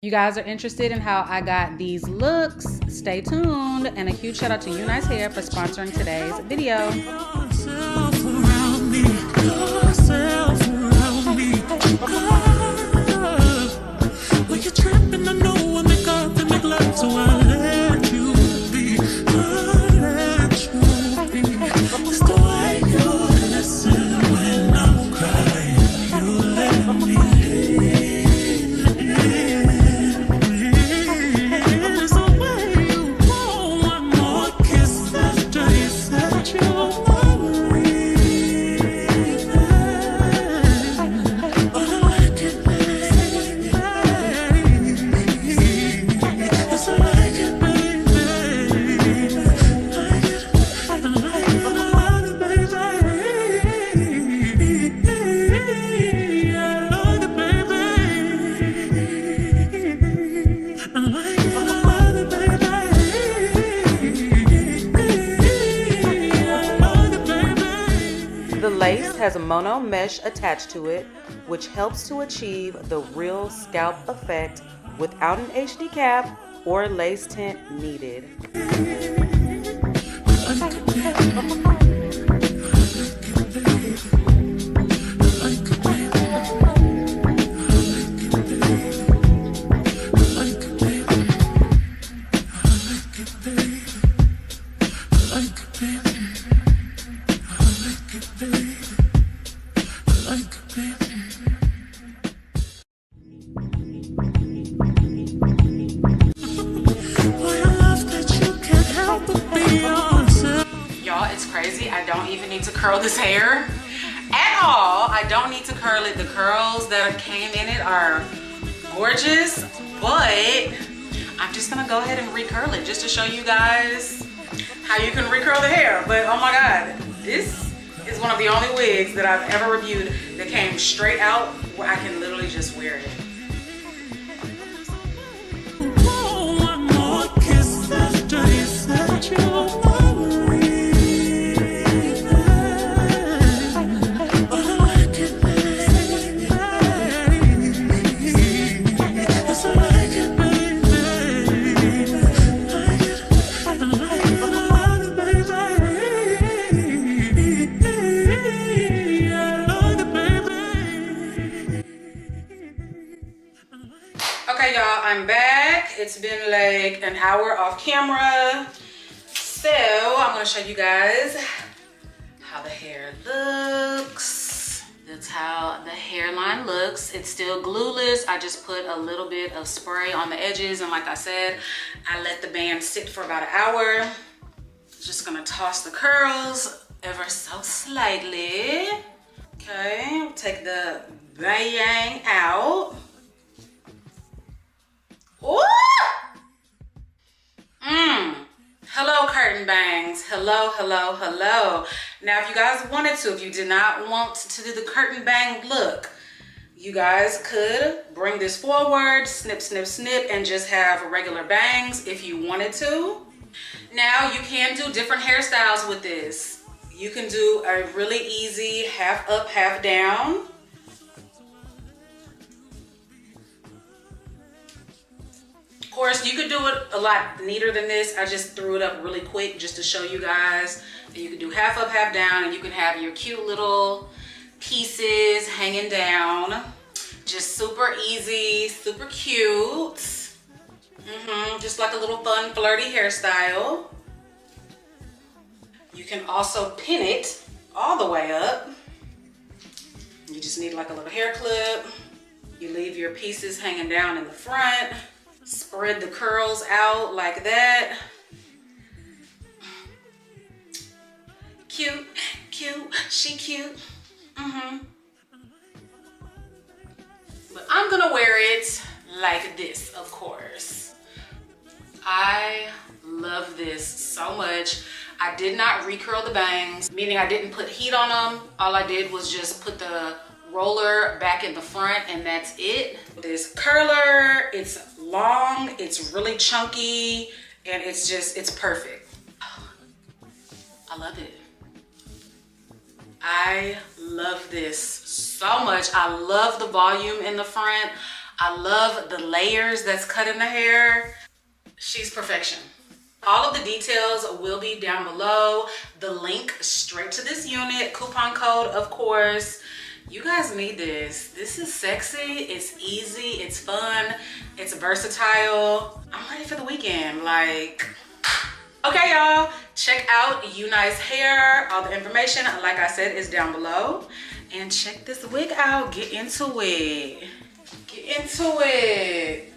You guys are interested in how I got these looks? Stay tuned. And a huge shout out to UNiceHair for sponsoring today's video. The lace has a mono mesh attached to it, which helps to achieve the real scalp effect without an HD cap or lace tint needed. I don't even need to curl this hair at all. I don't need to curl it. The curls that came in it are gorgeous, but I'm just gonna go ahead and recurl it just to show you guys how you can recurl the hair. But oh my God, this is one of the only wigs that I've ever reviewed that came straight out where I can literally just wear it. Okay, y'all, I'm back. It's been like an hour off camera. So I'm gonna show you guys how the hair looks. That's how the hairline looks. It's still glueless. I just put a little bit of spray on the edges, and like I said, I let the band sit for about an hour. Just gonna toss the curls ever so slightly. Okay, take the bang out. Ooh! Hello, curtain bangs. Hello, hello, hello. Now, if you guys wanted to, if you did not want to do the curtain bang look, you guys could bring this forward, snip, snip, snip, and just have regular bangs if you wanted to. Now, you can do different hairstyles with this. You can do a really easy half up, half down. Of course, you could do it a lot neater than this. I just threw it up really quick just to show you guys that you can do half up, half down, and you can have your cute little pieces hanging down. Just super easy, super cute. Just like a little fun, flirty hairstyle. You can also pin it all the way up. You just need like a little hair clip. You leave your pieces hanging down in the front. Spread the curls out like that. Cute, cute, she cute. But I'm gonna wear it like this, of course. I love this so much. I did not recurl the bangs, meaning I didn't put heat on them. All I did was just put the roller back in the front, and that's it. This curler, it's long, it's really chunky, and it's perfect. I love it. I love this so much. I love the volume in the front. I love the layers that's cut in the hair. She's perfection. All of the details will be down below. The link straight to this unit, coupon code, of course. You guys need this. This is sexy, it's easy, it's fun, it's versatile. I'm ready for the weekend, like. Okay, y'all, check out UNiceHair. All the information, like I said, is down below. And check this wig out, get into it. Get into it.